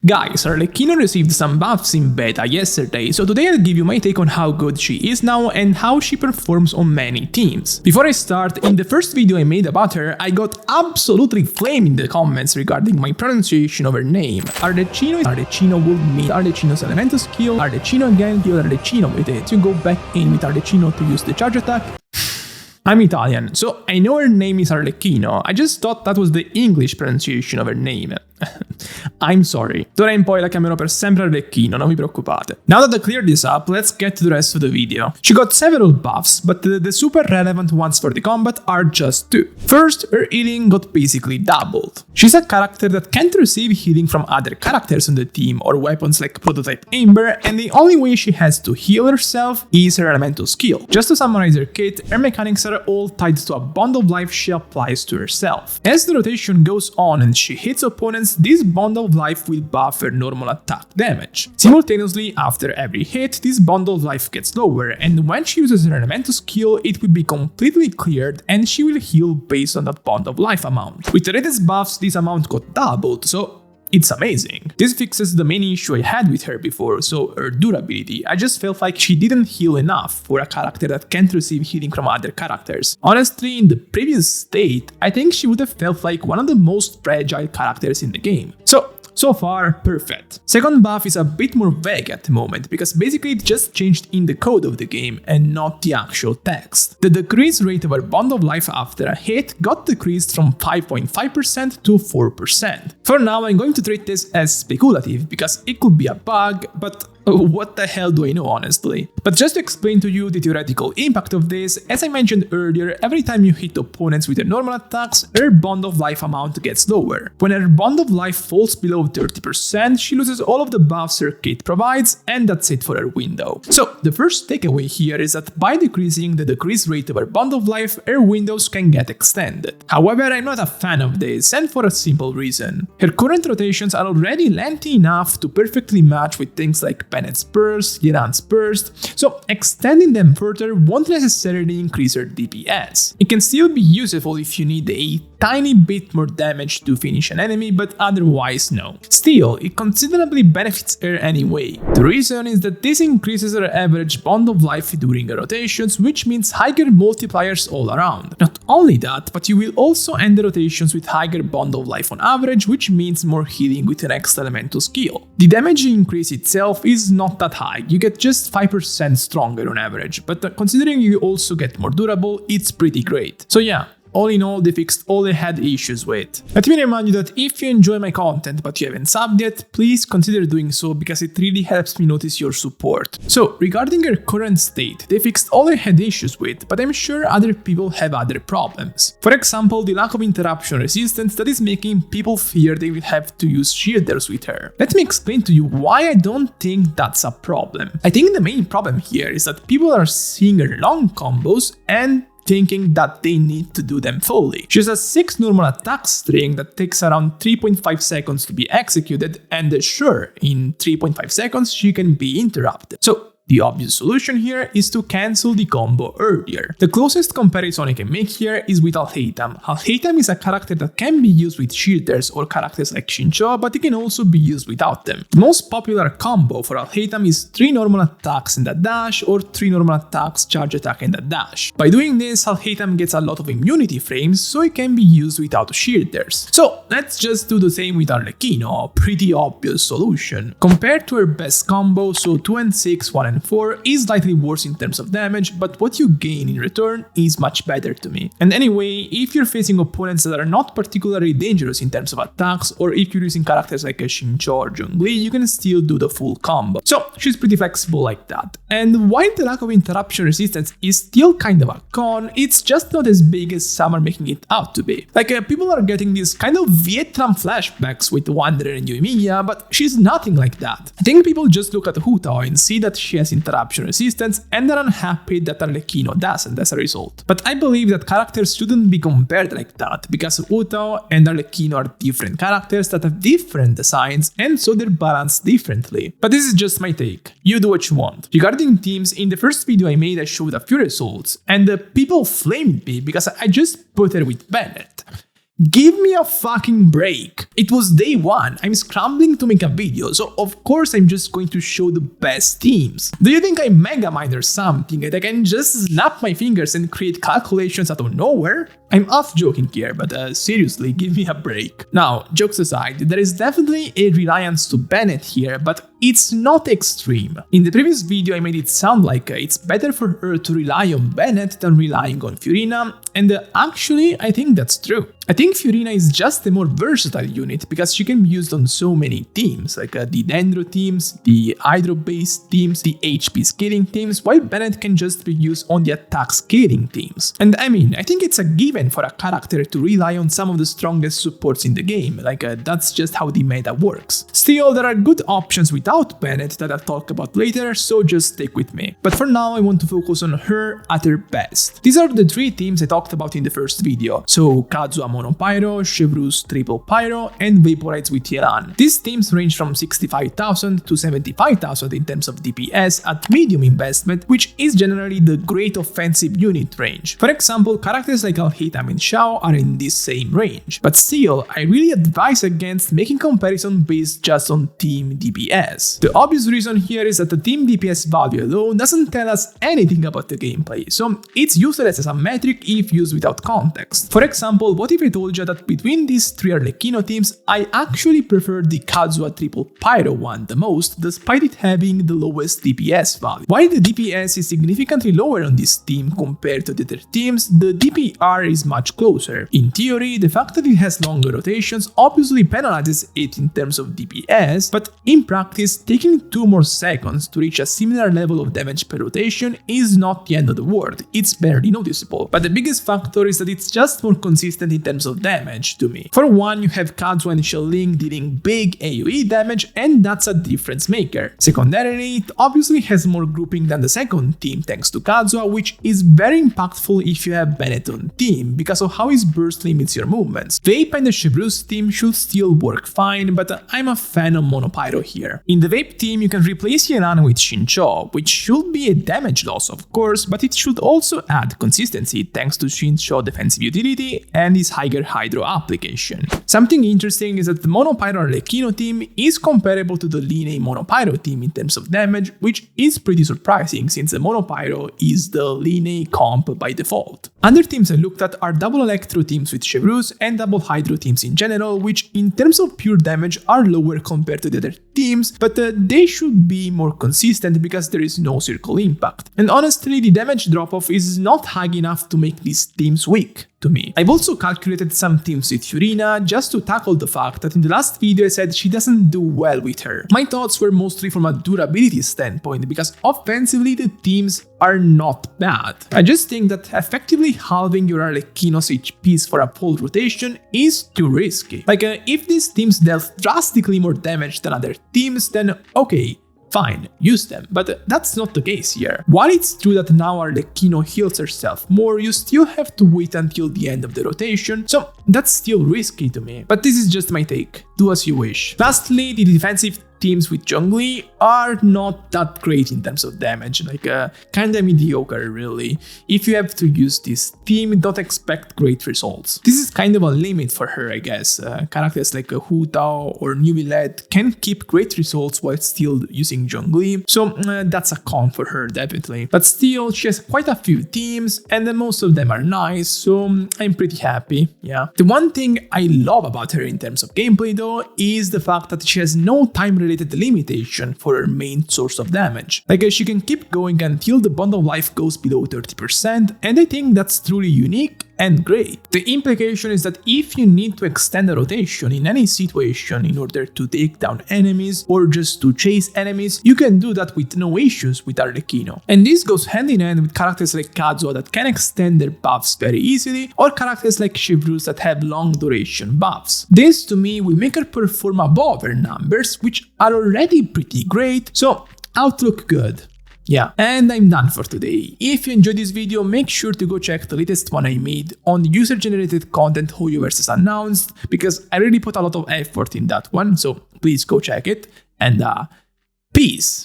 Guys, Arlecchino received some buffs in beta yesterday, so today I'll give you my take on how good she is now and how she performs on many teams. Before I start, in the first video I made about her, I got absolutely flamed in the comments regarding my pronunciation of her name. Arlecchino would mean Arlecchino's elemental skill, Arlecchino again, kill Arlecchino with it. You go back in with Arlecchino to use the charge attack. I'm Italian, so I know her name is Arlecchino, I just thought that was the English pronunciation of her name. I'm sorry. D'ora in poi la chiamerò per sempre Arlecchino, non vi preoccupate. Now that I cleared this up, let's get to the rest of the video. She got several buffs, but the super relevant ones for the combat are just two. First, her healing got basically doubled. She's a character that can't receive healing from other characters on the team or weapons like Prototype Amber, and the only way she has to heal herself is her elemental skill. Just to summarize her kit, her mechanics are all tied to a bond of life she applies to herself. As the rotation goes on and she hits opponents, this bond of life will buff her normal attack damage. Simultaneously, after every hit, this bond of life gets lower, and when she uses her elemental skill, it will be completely cleared and she will heal based on that bond of life amount. With the latest buffs, this amount got doubled, so it's amazing. This fixes the main issue I had with her before, so her durability. I just felt like she didn't heal enough for a character that can't receive healing from other characters. Honestly, in the previous state, I think she would have felt like one of the most fragile characters in the game. So far, perfect. Second buff is a bit more vague at the moment, because basically it just changed in the code of the game and not the actual text. The decrease rate of her bond of life after a hit got decreased from 5.5% to 4%. For now, I'm going to treat this as speculative, because it could be a bug, but what the hell do I know, honestly? But just to explain to you the theoretical impact of this, as I mentioned earlier, every time you hit opponents with her normal attacks, her bond of life amount gets lower. When her bond of life falls below 30%, she loses all of the buffs her kit provides, and that's it for her window. So, the first takeaway here is that by decreasing the decrease rate of her bond of life, her windows can get extended. However, I'm not a fan of this, and for a simple reason. Her current rotations are already lengthy enough to perfectly match with things like Bennett's Burst, Yeran's Burst, so extending them further won't necessarily increase her DPS. It can still be useful if you need a tiny bit more damage to finish an enemy, but otherwise no. Still, it considerably benefits her anyway. The reason is that this increases her average bond of life during her rotations, which means higher multipliers all around. Not only that, but you will also end the rotations with higher bond of life on average, which means more healing with the next elemental skill. The damage increase itself is not that high, you get just 5% stronger on average, but considering you also get more durable, it's pretty great. So yeah, all in all, they fixed all they had issues with. Let me remind you that if you enjoy my content but you haven't subbed yet, please consider doing so because it really helps me notice your support. So, regarding her current state, they fixed all they had issues with, but I'm sure other people have other problems. For example, the lack of interruption resistance that is making people fear they will have to use shielders with her. Let me explain to you why I don't think that's a problem. I think the main problem here is that people are seeing her long combos and thinking that they need to do them fully. She has a 6 normal attack string that takes around 3.5 seconds to be executed, and sure, in 3.5 seconds she can be interrupted. So the obvious solution here is to cancel the combo earlier. The closest comparison I can make here is with Alhaitham. Alhaitham is a character that can be used with shielders or characters like Xingqiu, but it can also be used without them. The most popular combo for Alhaitham is 3 normal attacks and a dash, or 3 normal attacks, charge attack and a dash. By doing this, Alhaitham gets a lot of immunity frames, so it can be used without shielders. So let's just do the same with Arlecchino, a pretty obvious solution. Compared to her best combo, so 2 and 6, 1 and 4 is slightly worse in terms of damage, but what you gain in return is much better to me. And anyway, if you're facing opponents that are not particularly dangerous in terms of attacks, or if you're using characters like a Xingqiu or Zhongli, you can still do the full combo. So she's pretty flexible like that. And while the lack of interruption resistance is still kind of a con, it's just not as big as some are making it out to be. Like people are getting these kind of Vietnam flashbacks with Wanderer and Yoimiya, but she's nothing like that. I think people just look at Hu Tao and see that she has interruption resistance and are unhappy that Arlecchino doesn't as a result. But I believe that characters shouldn't be compared like that, because Hu Tao and Arlecchino are different characters that have different designs, and so they're balanced differently. But this is just my take, you do what you want. Regarding teams, in the first video I made I showed a few results, and people flamed me because I just put her with Bennett. Give me a fucking break. It was day one. I'm scrambling to make a video, so of course I'm just going to show the best teams. Do you think I'm Megamind or something and I can just snap my fingers and create calculations out of nowhere? I'm half joking here, but seriously, give me a break. Now, jokes aside, there is definitely a reliance to Bennett here, but it's not extreme. In the previous video I made it sound like it's better for her to rely on Bennett than relying on Fiorina, and actually I think that's true. I think Fiorina is just a more versatile unit because she can be used on so many teams, like the Dendro teams, the Hydro-based teams, the HP scaling teams, while Bennett can just be used on the attack scaling teams. And I mean, I think it's a given for a character to rely on some of the strongest supports in the game, like that's just how the meta works. Still, there are good options without Bennett that I'll talk about later, so just stick with me. But for now, I want to focus on her at her best. These are the three teams I talked about in the first video, so Kazuha Mono Pyro, Chevreuse Triple Pyro, and Vaporites with Yelan. These teams range from 65,000 to 75,000 in terms of DPS at medium investment, which is generally the great offensive unit range. For example, characters like Alhitam and Xiao are in this same range, but still, I really advise against making comparison based just on team DPS. The obvious reason here is that the team DPS value alone doesn't tell us anything about the gameplay, so it's useless as a metric if used without context. For example, what if I told you that between these three Arlecchino teams, I actually prefer the Kazuha Triple Pyro one the most, despite it having the lowest DPS value. While the DPS is significantly lower on this team compared to the other teams, the DPR is much closer. In theory, the fact that it has longer rotations obviously penalizes it in terms of DPS, but in practice, taking 2 more seconds to reach a similar level of damage per rotation is not the end of the world, it's barely noticeable. But the biggest factor is that it's just more consistent in terms of damage to me. For one, you have Kazuha and Xiaoling dealing big AoE damage, and that's a difference maker. Secondarily, it obviously has more grouping than the second team thanks to Kazuha, which is very impactful if you have Bennett on team, because of how his burst limits your movements. Vape and the Chevreuse team should still work fine, but I'm a fan of Mono Pyro here. In the Vape team, you can replace Yelan with Xingqiu, which should be a damage loss of course, but it should also add consistency thanks to Xingqiu's defensive utility and his higher Hydro application. Something interesting is that the Mono Pyro Arlecchino team is comparable to the Line Mono Pyro team in terms of damage, which is pretty surprising since the Mono Pyro is the Line comp by default. Other teams I looked at are double Electro teams with Chevreuse and double Hydro teams in general, which in terms of pure damage are lower compared to the other teams, but they should be more consistent because there is no circle impact. And honestly, the damage drop-off is not high enough to make these teams weak to me. I've also calculated some teams with Fiorina just to tackle the fact that in the last video I said she doesn't do well with her. My thoughts were mostly from a durability standpoint because offensively the teams are not bad. I just think that effectively halving your Arlecchino's HPs for a full rotation is too risky. Like if these teams dealt drastically more damage than other teams, then okay, fine, use them, but that's not the case here. While it's true that now Arlecchino heals herself more, you still have to wait until the end of the rotation, so that's still risky to me. But this is just my take, do as you wish. Lastly, the defensive teams with Zhongli are not that great in terms of damage, like kinda mediocre really. If you have to use this team, don't expect great results. This is kind of a limit for her, I guess. Characters like Hu Tao or Nubilet can keep great results while still using Zhongli, so that's a con for her definitely. But still, she has quite a few teams and most of them are nice, so I'm pretty happy, yeah. The one thing I love about her in terms of gameplay though is the fact that she has no time-related limitation for her main source of damage. Like she can keep going until the bond of life goes below 30%, and I think that's truly unique and great. The implication is that if you need to extend a rotation in any situation in order to take down enemies or just to chase enemies, you can do that with no issues with Arlecchino. And this goes hand in hand with characters like Kazuha that can extend their buffs very easily, or characters like Chevreuse that have long duration buffs. This to me will make her perform above her numbers, which are already pretty great, so outlook good. Yeah, and I'm done for today. If you enjoyed this video, make sure to go check the latest one I made on user-generated content Hoyoverse has announced, because I really put a lot of effort in that one, so please go check it, and peace!